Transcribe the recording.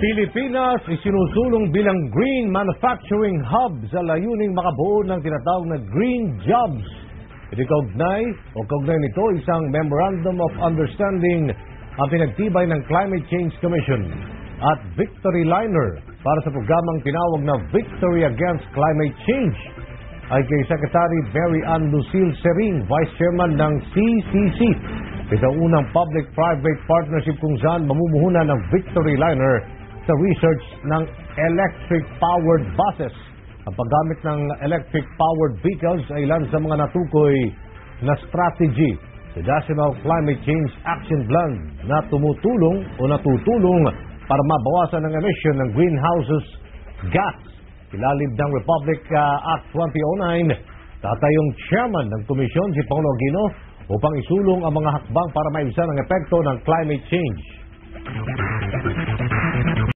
Pilipinas isinusulong bilang green manufacturing hub sa layuning makabuo ng tinatawag na green jobs. Kaugnay nito isang Memorandum of Understanding ang pinagtibay ng Climate Change Commission at Victory Liner para sa programang tinawag na Victory Against Climate Change ay kay Secretary Mary Ann Lucille Sering, Vice Chairman ng CCC. Ito ang unang public-private partnership kung saan mamumuhunan ng Victory Liner sa research ng electric-powered buses. Ang paggamit ng electric-powered vehicles ay ilan sa mga natukoy na strategy sa National Climate Change Action Plan na natutulong para mabawasan ang emission ng greenhouse gas. Ilalim ng Republic Act 2009, tatayong chairman ng komisyon si Paulo Aquino upang isulong ang mga hakbang para maiwasan ang epekto ng climate change.